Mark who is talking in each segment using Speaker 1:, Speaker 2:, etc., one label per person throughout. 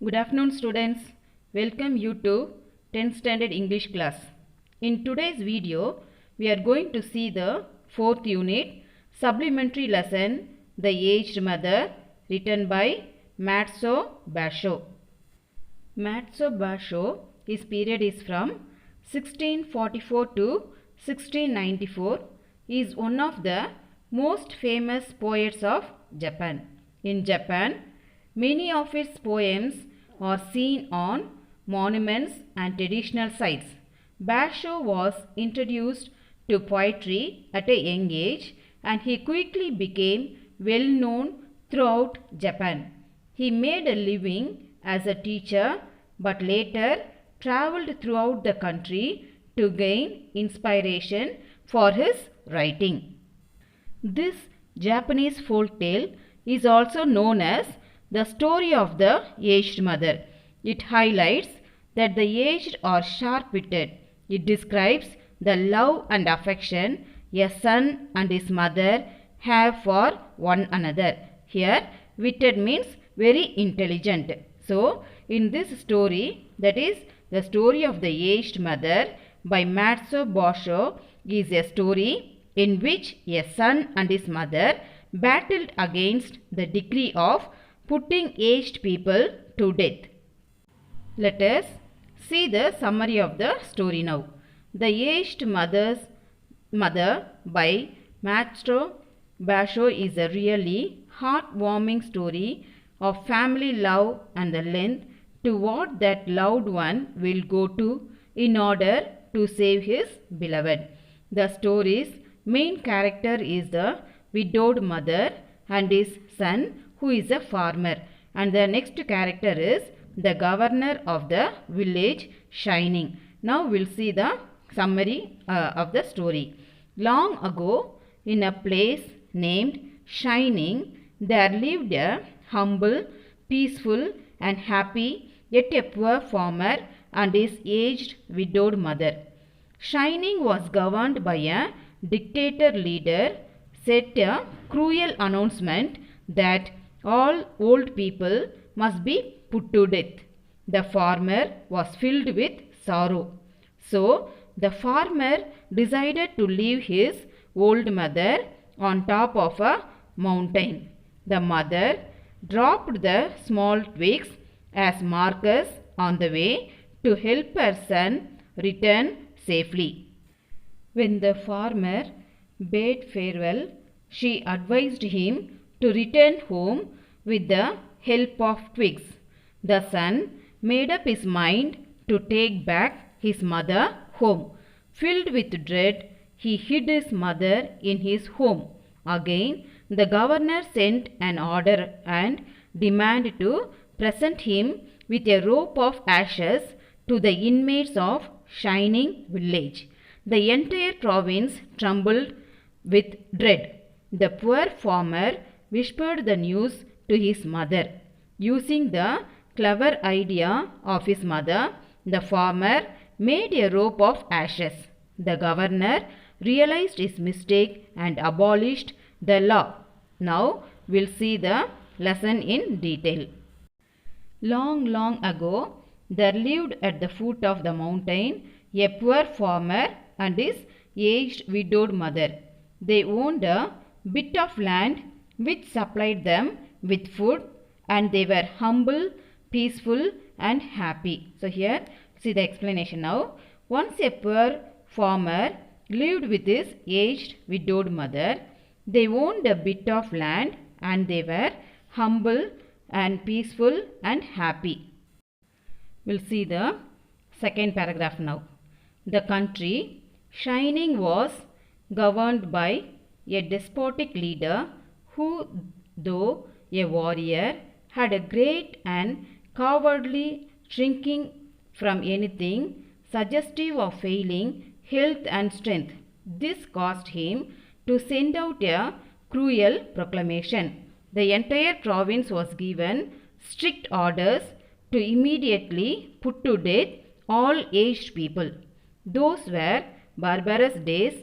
Speaker 1: Good afternoon students. Welcome you to 10th standard English class. In today's video, we are going to see the 4th unit supplementary lesson The Aged Mother, written by Matzo Basho. Matzo Basho, his period is from 1644 to 1694. He is one of the most famous poets of Japan. In Japan, many of his poems are seen on monuments and traditional sites. Basho was introduced to poetry at a young age and he quickly became well known throughout Japan. He made a living as a teacher but later traveled throughout the country to gain inspiration for his writing. This Japanese folk tale is also known as the story of the aged mother. It highlights that the aged are sharp-witted. It describes the love and affection a son and his mother have for one another. Here, witted means very intelligent. So, in this story, that is the story of the aged mother by Matzo Basho, is a story in which a son and his mother battled against the decree of putting aged people to death. Let us see the summary of the story now. The Aged Mother by Matzo Basho is a really heartwarming story of family love and the length to what that loved one will go to in order to save his beloved. The story's main character is the widowed mother and his son who is a farmer, and the next character is the governor of the village, Shining. Now we'll see the summary of the story. Long ago, in a place named Shining, there lived a humble, peaceful and happy yet a poor farmer and his aged widowed mother. Shining was governed by a dictator leader set a cruel announcement that all old people must be put to death. The farmer was filled with sorrow. So, the farmer decided to leave his old mother on top of a mountain. The mother dropped the small twigs as markers on the way to help her son return safely. When the farmer bade farewell, she advised him to return home with the help of twigs. The son made up his mind to take back his mother home. Filled with dread, he hid his mother in his home. Again, the governor sent an order and demanded to present him with a rope of ashes to the inmates of Shining village. The entire province trembled with dread. The poor farmer whispered the news to his mother. Using the clever idea of his mother, the farmer made a rope of ashes. The governor realized his mistake and abolished the law. Now we'll see the lesson in detail. Long ago, there lived at the foot of the mountain a poor farmer and his aged widowed mother. They owned a bit of land which supplied them with food, and they were humble, peaceful and happy. So here see the explanation now. Once a poor farmer lived with his aged widowed mother. They owned a bit of land and they were humble and peaceful and happy. We'll see the second paragraph now. The country Shining was governed by a despotic leader who, though a warrior, had a great and cowardly shrinking from anything suggestive of failing health and strength. This caused him to send out a cruel proclamation. The entire province was given strict orders to immediately put to death all aged people. Those were barbarous days,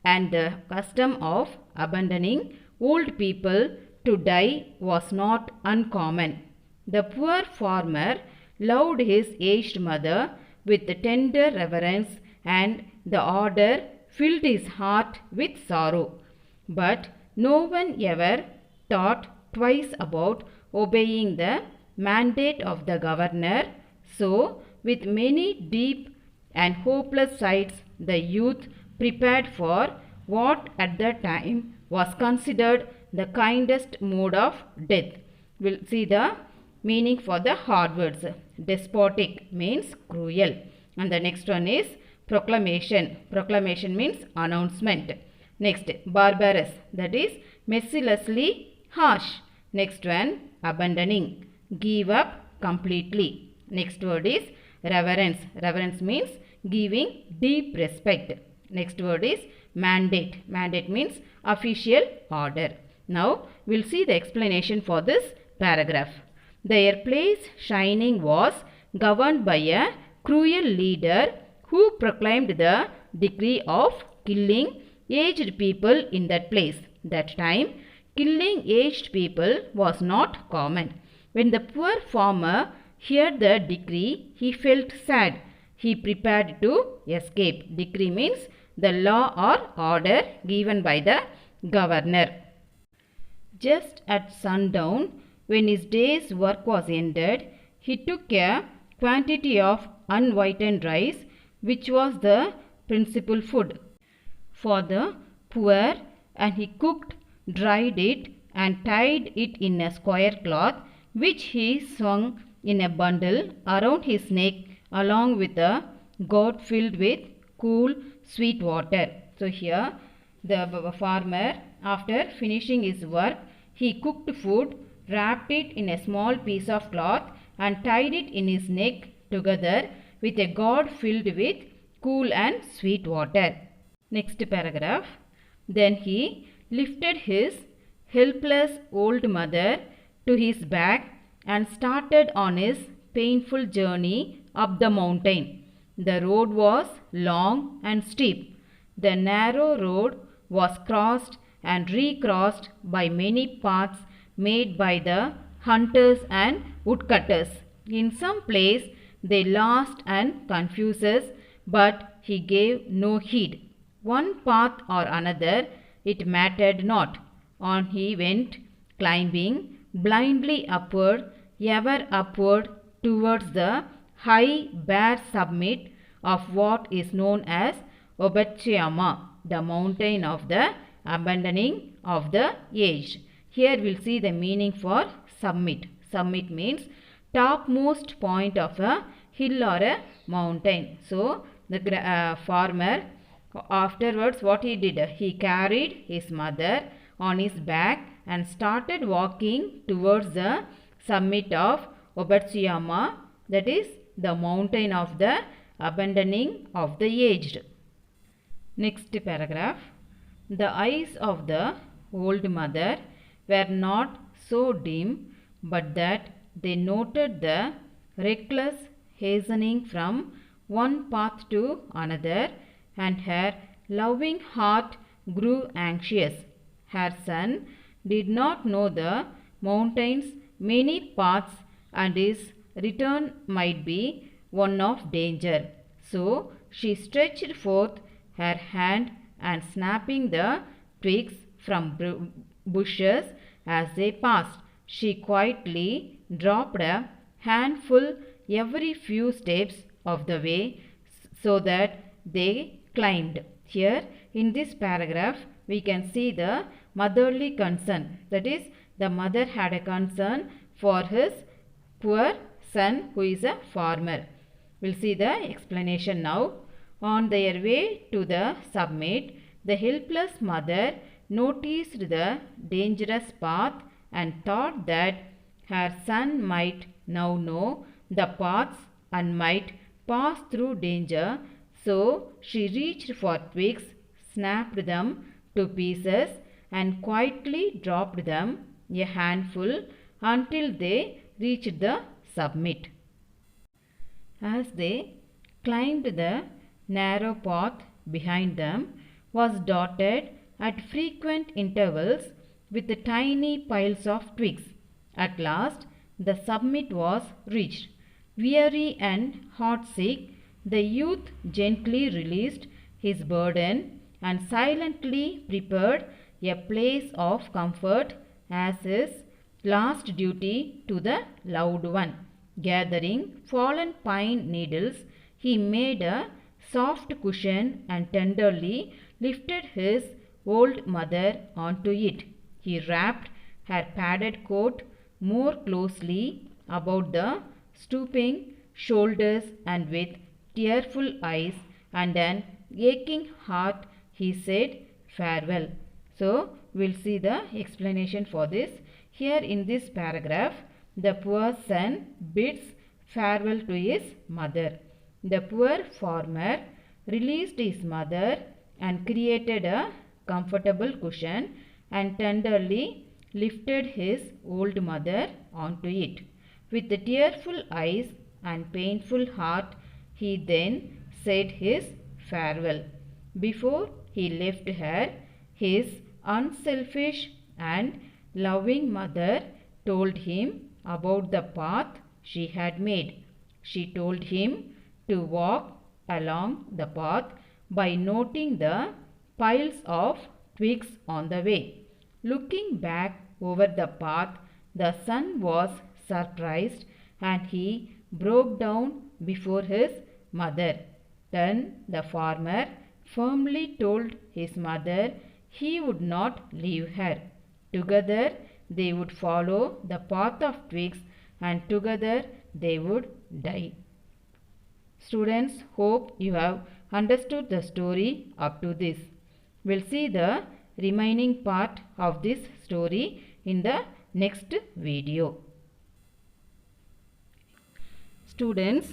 Speaker 1: and the custom of abandoning old people to die was not uncommon. The poor farmer loved his aged mother with tender reverence, and the order filled his heart with sorrow. But no one ever thought twice about obeying the mandate of the governor. So, with many deep and hopeless sighs, the youth prepared for what at that time was considered the kindest mode of death. We'll see the meaning for the hard words. Despotic means cruel. And the next one is proclamation. Proclamation means announcement. Next, barbarous, that is mercilessly harsh. Next one, abandoning, give up completely. Next word is reverence. Reverence means giving deep respect. Next word is mandate. Mandate means official order. Now, we'll see the explanation for this paragraph. Their place shining was governed by a cruel leader who proclaimed the decree of killing aged people in that place. That time, killing aged people was not common. When the poor farmer heard the decree, he felt sad. He prepared to escape. Decree means the law or order given by the governor. Just at sundown, when his day's work was ended, he took a quantity of unwhitened rice, which was the principal food for the poor, and he cooked, dried it, and tied it in a square cloth, which he swung in a bundle around his neck, along with a gourd filled with cool, sweet water. So here the farmer, after finishing his work, he cooked food, wrapped it in a small piece of cloth, and tied it in his neck together with a gourd filled with cool and sweet water. Next paragraph. Then he lifted his helpless old mother to his back and started on his painful journey up the mountain. The road was long and steep. The narrow road was crossed and recrossed by many paths made by the hunters and woodcutters. In some place they lost and confused us, but he gave no heed. One path or another, it mattered not. On he went, climbing blindly upward, ever upward, towards the high bare summit of what is known as Obadchiyama, the mountain of the abandoning of the aged. Here we'll see the meaning for summit. Summit means topmost point of a hill or a mountain. So the farmer, afterwards what he did? He carried his mother on his back and started walking towards the summit of Obadchiyama, that is the mountain of the abandoning of the aged. Next paragraph. The eyes of the old mother were not so dim, but that they noted the reckless hastening from one path to another, and her loving heart grew anxious. Her son did not know the mountain's many paths, and his return might be one of danger. So she stretched forth her hand, and snapping the twigs from bushes as they passed, she quietly dropped a handful every few steps of the way, so that they climbed. Here in this paragraph we can see the motherly concern. That is, the mother had a concern for his poor son who is a farmer. We'll see the explanation now. On their way to the summit, the helpless mother noticed the dangerous path and thought that her son might now know the paths and might pass through danger. So she reached for twigs, snapped them to pieces, and quietly dropped them, a handful, until they reached the summit. As they climbed, the narrow path behind them was dotted at frequent intervals with tiny piles of twigs. At last the summit was reached. Weary and heartsick, the youth gently released his burden and silently prepared a place of comfort as his last duty to the loved one. Gathering fallen pine needles, he made a soft cushion and tenderly lifted his old mother onto it. He wrapped her padded coat more closely about the stooping shoulders, and with tearful eyes and an aching heart he said farewell. So we'll see the explanation for this. Here in this paragraph, the poor son bids farewell to his mother. The poor farmer released his mother and created a comfortable cushion and tenderly lifted his old mother onto it. With the tearful eyes and painful heart, he then said his farewell. Before he left her, his unselfish and loving mother told him about the path she had made. She told him to walk along the path by noting the piles of twigs on the way. Looking back over the path, the son was surprised and he broke down before his mother. Then the farmer firmly told his mother he would not leave her. Together they would follow the path of twigs and together they would die. Students, hope you have understood the story up to this. We'll see the remaining part of this story in the next video. Students,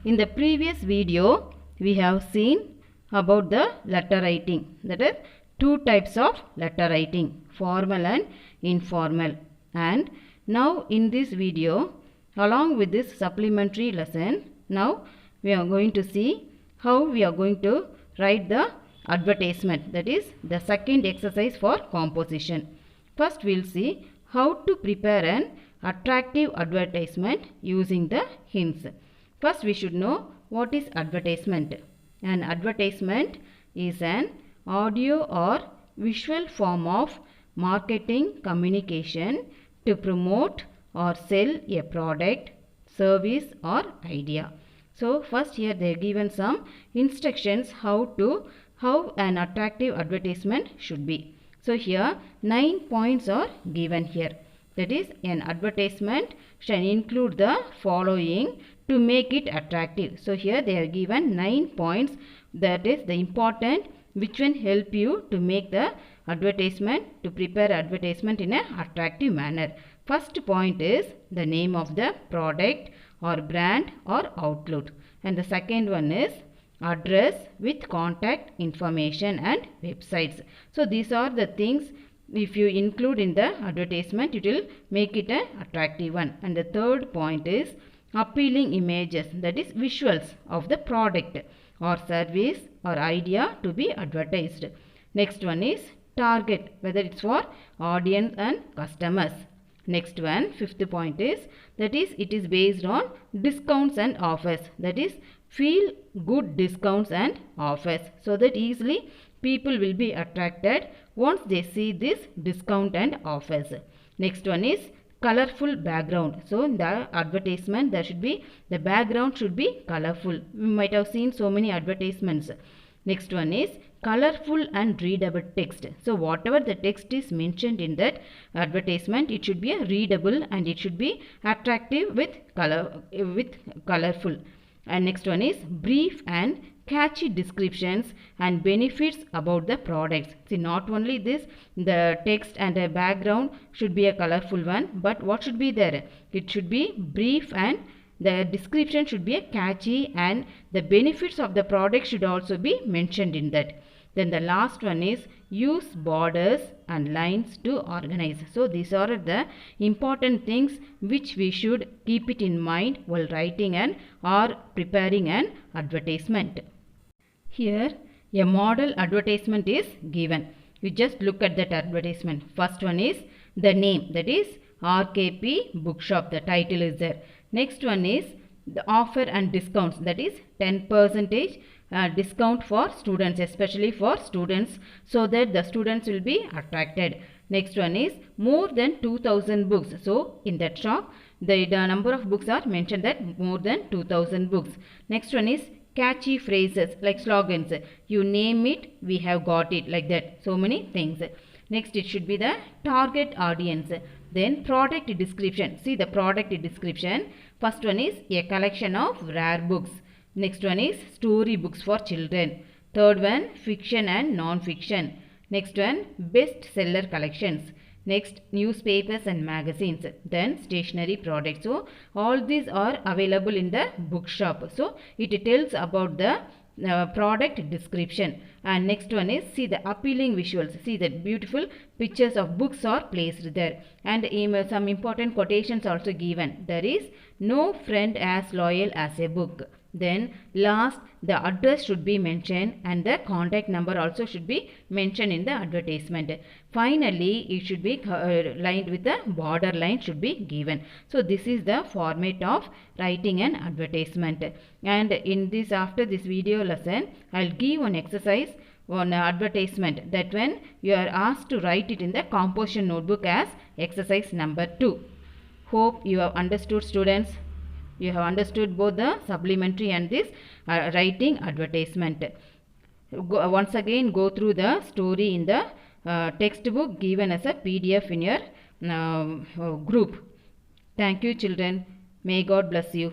Speaker 1: in the previous video we have seen about the letter writing. That is, two types of letter writing, formal and informal. And now in this video, along with this supplementary lesson, now we are going to see how we are going to write the advertisement. That is the second exercise for composition. First we will see how to prepare an attractive advertisement using the hints. First we should know what is advertisement. An advertisement is an audio or visual form of marketing communication to promote or sell a product, service or idea. So first here they are given some instructions how an attractive advertisement should be. So here 9 points are given here. That is, an advertisement shall include the following to make it attractive. So here they are given 9 points, that is the important which one help you to make the advertisement, to prepare advertisement in an attractive manner. First point is the name of the product or brand or outlet, and the second one is address with contact information and websites. So these are the things if you include in the advertisement, it will make it an attractive one. And the third point is appealing images, that is visuals of the product or service or idea to be advertised. Next one is target, whether it's for audience and customers. Next one, fifth point is, that is it is based on discounts and offers, that is feel good discounts and offers, so that easily people will be attracted once they see this discount and offers. Next one is colorful background. So in the advertisement there should be, the background should be colorful. We might have seen so many advertisements. Next one is colorful and readable text. So whatever the text is mentioned in that advertisement, it should be a readable and it should be attractive with colorful. And next one is brief and catchy descriptions and benefits about the products. See, not only this, the text and the background should be a colorful one, but what should be there? It should be brief and the description should be a catchy, and the benefits of the product should also be mentioned in that. Then the last one is use borders and lines to organize. So these are the important things which we should keep it in mind while writing and or preparing an advertisement. Here a model advertisement is given. You just look at that advertisement. First one is the name, that is RKP Bookshop, the title is there. Next one is the offer and discounts, that is 10% discount for students, especially for students, so that the students will be attracted. Next one is more than 2000 books. So in that shop the number of books are mentioned, that more than 2000 books. Next one is catchy phrases like slogans. You name it, we have got it, like that. So many things. Next it should be the target audience. Then product description. See the product description. First one is a collection of rare books. Next one is story books for children. Third one, fiction and non-fiction. Next one, bestseller collections. Next, newspapers and magazines. Then stationery products. So all these are available in the bookshop. So it tells about the product description. And next one is, see the appealing visuals. See the beautiful pictures of books are placed there. And some important quotations also given. There is no friend as loyal as a book. Then last, the address should be mentioned and the contact number also should be mentioned in the advertisement. Finally, it should be lined with the border line should be given. So this is the format of writing an advertisement. And in this, after this video lesson, I'll give one exercise on advertisement, that when you are asked to write it in the composition notebook as exercise number 2. Hope you have understood, students. You have understood both the supplementary and this writing advertisement. Once again go through the story in the textbook given as a PDF in your group. Thank you children. May God bless you.